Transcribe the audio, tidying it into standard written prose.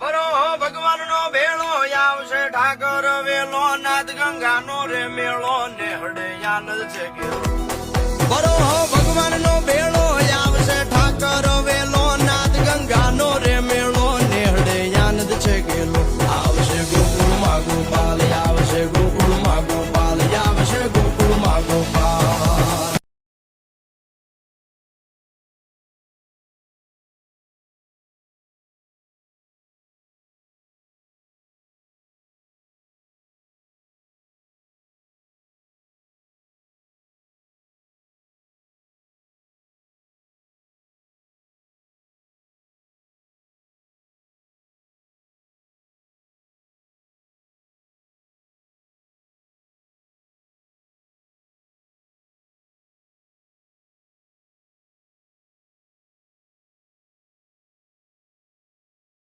બરો ભગવાન નો ભેળો આવશે ઠાકર વેલો નાથ ગંગા નો રે મેળો ને હડયાન છે ગેલો બરો ભગવાન નો ભેળો આવશે ઠાકર વેલો નાથ ગંગા નો રે